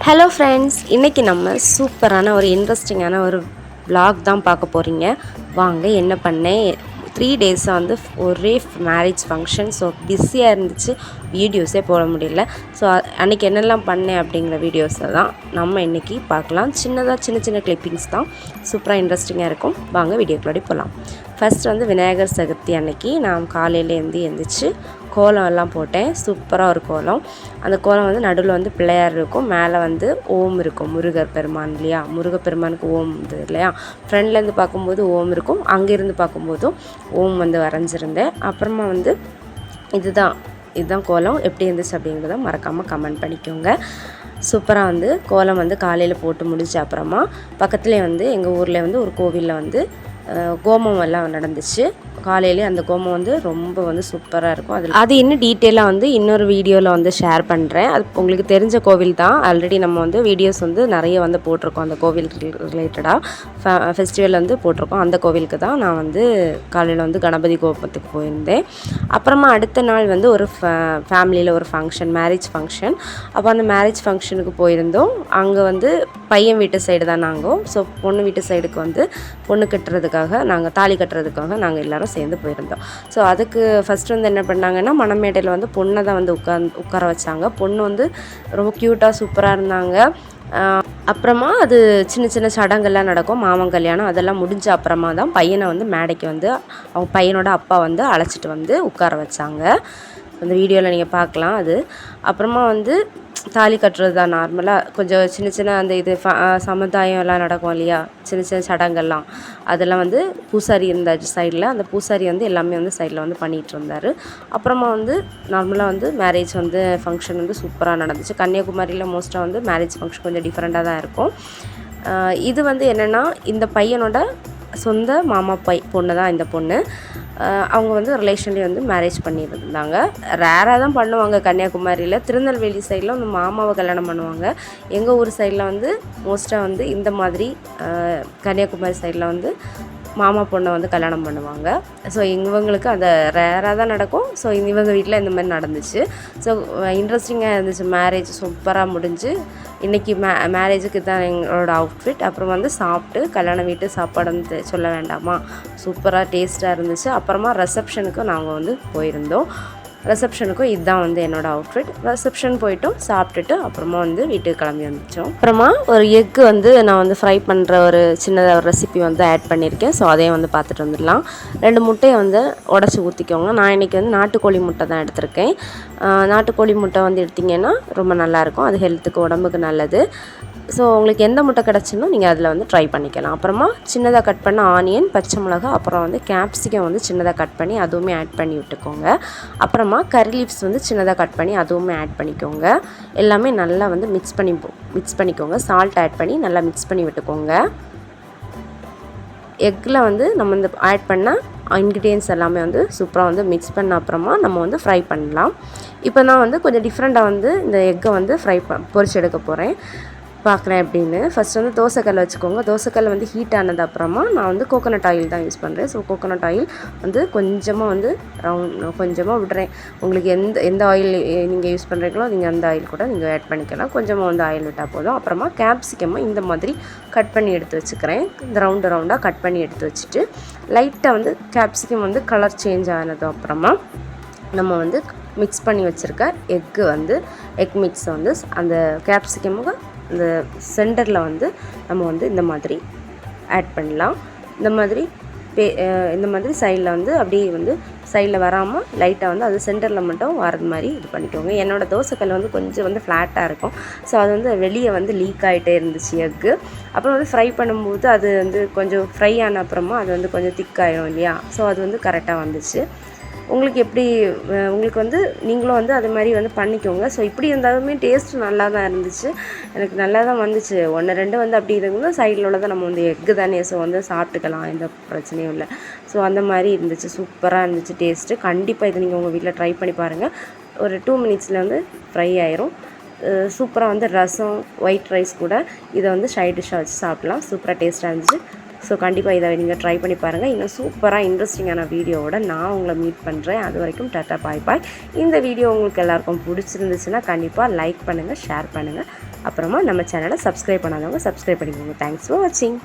Hello friends, இன்றைக்கி நம்ம சூப்பரான ஒரு இன்ட்ரெஸ்டிங்கான ஒரு vlog தான் பார்க்க போகிறீங்க. வாங்க என்ன பண்ணேன் 3 டேஸாக வந்து ஒரே மேரேஜ் ஃபங்க்ஷன். ஸோ பிஸியாக இருந்துச்சு, வீடியோஸே போட முடியல. ஸோ அன்றைக்கி என்னெல்லாம் பண்ணேன் அப்படிங்கிற வீடியோஸை தான் நம்ம இன்றைக்கி பார்க்கலாம். சின்ன சின்ன கிளிப்பிங்ஸ் தான், சூப்பராக இன்ட்ரெஸ்டிங்காக இருக்கும். வாங்க வீடியோக்குள்ளே போகலாம். ஃபஸ்ட் வந்து விநாயகர் சதுர்த்தி அன்னைக்கு நான் காலையில் எழுந்திரிச்சு கோலம் எல்லாம் போட்டேன். சூப்பராக ஒரு கோலம். அந்த கோலம் வந்து நடுவில் வந்து பிள்ளையார் இருக்கும், மேலே வந்து ஓம் இருக்கும், முருகர் பெருமான் இல்லையா, முருகப்பெருமானுக்கு ஓம் இது இல்லையா. ஃப்ரெண்ட்லேருந்து பார்க்கும்போது ஓம் இருக்கும், அங்கேருந்து பார்க்கும்போதும் ஓம் வந்து வரைஞ்சிருந்தேன். அப்புறமா வந்து இதுதான் கோலம். எப்படி இருந்துச்சு அப்படிங்கிறத மறக்காமல் கமெண்ட் பண்ணிக்கோங்க. சூப்பராக வந்து கோலம் வந்து காலையில் போட்டு முடிச்ச அப்புறமா பக்கத்துலேயே வந்து எங்கள் ஊரில் வந்து ஒரு கோவிலில் வந்து கோமம் எல்லாம் நடந்துச்சு. காலையிலே அந்த கோமம் வந்து ரொம்ப வந்து சூப்பராக இருக்கும். அது இன்னும் டீட்டெயிலாக வந்து இன்னொரு வீடியோவில் வந்து ஷேர் பண்ணுறேன். அது உங்களுக்கு தெரிஞ்ச கோவில் தான். ஆல்ரெடி நம்ம வந்து வீடியோஸ் வந்து நிறைய வந்து போட்டிருக்கோம். அந்த கோவில் ரிலேட்டடாக ஃபெஸ்டிவல் வந்து போட்டிருக்கோம். அந்த கோவிலுக்கு தான் நான் வந்து காலையில் வந்து கணபதி கோபத்துக்கு போயிருந்தேன். அப்புறமா அடுத்த நாள் வந்து ஒரு ஃபேமிலியில் ஒரு ஃபங்க்ஷன், மேரேஜ் ஃபங்க்ஷன். அப்போ அந்த மேரேஜ் ஃபங்க்ஷனுக்கு போயிருந்தோம். அங்கே வந்து பையன் வீட்டு சைடு தான் நாங்கள். ஸோ பொண்ணு வீட்டு சைடுக்கு வந்து பொண்ணு கட்டுறதுக்காக நாங்கள் தாலி கட்டுறதுக்காக நாங்கள் எல்லோரும் சேர்ந்து போயிருந்தோம். ஸோ அதுக்கு ஃபஸ்ட்டு வந்து என்ன பண்ணாங்கன்னா, மணமேடையில் வந்து பொண்ணை தான் வந்து உட்கார வச்சாங்க. பொண்ணு வந்து ரொம்ப க்யூட்டாக சூப்பராக இருந்தாங்க. அப்புறமா அது சின்ன சடங்கெல்லாம் நடக்கும், மாமன் கல்யாணம் அதெல்லாம் முடிஞ்ச அப்புறமா தான் பையனை வந்து மேடைக்கு வந்து அவங்க பையனோட அப்பா வந்து அழைச்சிட்டு வந்து உட்கார வச்சாங்க. அந்த வீடியோவில் நீங்கள் பார்க்கலாம். அது அப்புறமா வந்து தாலி கட்டுறது தான் நார்மலாக. கொஞ்சம் சின்ன அந்த இது சமுதாயம் எல்லாம் நடக்கும் இல்லையா, சின்ன சடங்கெல்லாம், அதெல்லாம் வந்து பூசாரி இருந்தார் சைடில். அந்த பூசாரி வந்து எல்லாமே வந்து சைடில் வந்து பண்ணிகிட்டு இருந்தார். அப்புறமா வந்து நார்மலாக வந்து மேரேஜ் வந்து ஃபங்க்ஷன் வந்து சூப்பராக நடந்துச்சு. கன்னியாகுமரியில் மோஸ்ட்டாக வந்து மேரேஜ் ஃபங்க்ஷன் கொஞ்சம் டிஃப்ரெண்ட்டாக தான் இருக்கும். இது வந்து என்னென்னா, இந்த பையனோட சொந்த மாமா பொண்ணு தான் இந்த பொண்ணு. அவங்க வந்து ரிலேஷன்லேயே வந்து மேரேஜ் பண்ணியிருந்தாங்க. ரேராக தான் பண்ணுவாங்க கன்னியாகுமரியில். திருநெல்வேலி சைடில் வந்து மாமாவை கல்யாணம் பண்ணுவாங்க. எங்கள் ஊர் சைடில் வந்து மோஸ்ட்டாக வந்து இந்த மாதிரி கன்னியாகுமரி சைடில் வந்து மாமா பொண்ணை வந்து கல்யாணம் பண்ணுவாங்க. ஸோ இவங்களுக்கு அந்த ரேராக தான் நடக்கும். ஸோ இவங்க வீட்டில் இந்த மாதிரி நடந்துச்சு. ஸோ இன்ட்ரெஸ்டிங்காக இருந்துச்சு. மேரேஜ் சூப்பராக முடிஞ்சு. இன்றைக்கி மேரேஜுக்கு தான் எங்களோட அவுட்ஃபிட். அப்புறம் வந்து சாப்பிட்டு கல்யாண வீட்டு சாப்பாடுன்னு சொல்ல வேண்டாமா, சூப்பராக டேஸ்ட்டாக இருந்துச்சு. அப்புறமா ரிசப்ஷனுக்கும் நாங்கள் வந்து போயிருந்தோம். ரிசப்ஷனுக்கும் இதுதான் வந்து என்னோடய அவுட்ஃபிட். ரிசப்ஷன் போய்ட்டும் சாப்பிட்டுட்டு அப்புறமா வந்து வீட்டுக்கு கிளம்பி வந்துச்சோம். அப்புறமா ஒரு எக்கு வந்து நான் வந்து ஃப்ரை பண்ணுற ஒரு சின்னதாக ஒரு ரெசிபி வந்து ஆட் பண்ணியிருக்கேன். ஸோ அதையும் வந்து பார்த்துட்டு வந்துடலாம். 2 முட்டையை வந்து உடச்சி ஊற்றிக்கோங்க. நான் இன்றைக்கி வந்து நாட்டுக்கோழி முட்டை தான் எடுத்திருக்கேன். நாட்டுக்கோழி முட்டை வந்து எடுத்திங்கன்னா ரொம்ப நல்லாயிருக்கும். அது ஹெல்த்துக்கு, உடம்புக்கு நல்லது. ஸோ உங்களுக்கு எந்த முட்டை கிடச்சுனோ நீங்கள் அதில் வந்து ட்ரை பண்ணிக்கலாம். அப்புறமா சின்னதாக கட் பண்ண ஆனியன், பச்சை மிளகா, அப்புறம் வந்து கேப்சிகம் வந்து சின்னதாக கட் பண்ணி அதுவுமே ஆட் பண்ணி விட்டுக்கோங்க. அப்புறமா கறி லீவ்ஸ் வந்து சின்னதாக கட் பண்ணி அதுவுமே ஆட் பண்ணிக்கோங்க. எல்லாமே நல்லா வந்து மிக்ஸ் பண்ணிக்கோங்க. சால்ட் ஆட் பண்ணி நல்லா மிக்ஸ் பண்ணி விட்டுக்கோங்க. எக்கில் வந்து நம்ம இந்த ஆட் பண்ண இன்க்ரீடியன்ஸ் எல்லாமே வந்து சூப்பராக வந்து மிக்ஸ் பண்ண அப்புறமா நம்ம வந்து ஃப்ரை பண்ணலாம். இப்போ நான் வந்து கொஞ்சம் டிஃப்ரெண்ட்டாக வந்து இந்த எக்கை வந்து பொரிச்சு எடுக்க போகிறேன். பார்க்குறேன் அப்படின்னு. ஃபஸ்ட் வந்து தோசைக்கல் வச்சுக்கோங்க. தோசைக்கல் வந்து ஹீட் ஆனது அப்புறமா நான் வந்து கோகோனட் ஆயில் தான் யூஸ் பண்ணுறேன். ஸோ கோகோனட் ஆயில் வந்து கொஞ்சமாக வந்து கொஞ்சமாக விடுறேன். உங்களுக்கு எந்த ஆயில் நீங்கள் யூஸ் பண்ணுறீங்களோ நீங்கள் அந்த ஆயில் கூட நீங்கள் ஆட் பண்ணிக்கலாம். கொஞ்சமாக வந்து ஆயில் விட்டால் போதும். அப்புறமா கேப்சிகமாக இந்த மாதிரி கட் பண்ணி எடுத்து வச்சுக்கிறேன். இந்த ரவுண்டாக கட் பண்ணி எடுத்து வச்சுட்டு லைட்டாக வந்து கேப்சிகம் வந்து கலர் சேஞ்ச் ஆனது அப்புறமா நம்ம வந்து மிக்ஸ் பண்ணி வச்சுருக்க எக் மிக்ஸ் வந்து அந்த கேப்சிகமுக்கு இந்த சென்டரில் வந்து நம்ம வந்து இந்த மாதிரி ஆட் பண்ணலாம். இந்த மாதிரி சைடில் வந்து அப்படியே வந்து சைடில் வராமல் லைட்டாக வந்து அது சென்டரில் மட்டும் வரது மாதிரி இது பண்ணிக்கோங்க. என்னோடய தோசைக்கல் வந்து கொஞ்சம் வந்து ஃப்ளாட்டாக இருக்கும். ஸோ அது வந்து வெளியே வந்து லீக் ஆகிட்டே இருந்துச்சு எக்கு. அப்புறம் வந்து ஃப்ரை பண்ணும்போது அது வந்து கொஞ்சம் ஃப்ரை ஆன அப்புறமா அது வந்து கொஞ்சம் திக்காயிடும் இல்லையா. ஸோ அது வந்து கரெக்டாக வந்துச்சு. உங்களுக்கு வந்து நீங்களும் வந்து அது மாதிரி வந்து பண்ணிக்கோங்க. ஸோ இப்படி இருந்தாலுமே டேஸ்ட்டு நல்லா தான் இருந்துச்சு. எனக்கு நல்லா தான் வந்துச்சு. 1 2 வந்து அப்படி இருக்கும்போது சைடில் உள்ளதை நம்ம வந்து எக்கு தானே, ஸோ வந்து சாப்பிட்டுக்கலாம், எந்த பிரச்சனையும் இல்லை. ஸோ அந்த மாதிரி இருந்துச்சு. சூப்பராக இருந்துச்சு டேஸ்ட்டு. கண்டிப்பாக இதை நீங்கள் உங்கள் வீட்டில் ட்ரை பண்ணி பாருங்கள். ஒரு 2 மினிட்ஸில் வந்து ஃப்ரை ஆயிரும். சூப்பராக வந்து ரசம், ஒயிட் ரைஸ் கூட இதை வந்து சைட் டிஷ்ஷாக வச்சு சாப்பிட்லாம். சூப்பராக டேஸ்ட்டாக இருந்துச்சு. ஸோ கண்டிப்பாக இதை நீங்கள் ட்ரை பண்ணி பாருங்கள். இன்னும் சூப்பராக இன்ட்ரெஸ்டிங்கான வீடியோவோட நான் உங்களை மீட் பண்ணுறேன். அது வரைக்கும் டாட்டா பாய் பாய். இந்த வீடியோ உங்களுக்கு எல்லாருக்கும் பிடிச்சிருந்துச்சுன்னா கண்டிப்பாக லைக் பண்ணுங்கள், ஷேர் பண்ணுங்கள். அப்புறமா நம்ம சேனலை சப்ஸ்கிரைப் பண்ணாதவங்க சப்ஸ்கிரைப் பண்ணிக்கோங்க. தேங்க்ஸ் ஃபார் வாட்சிங்.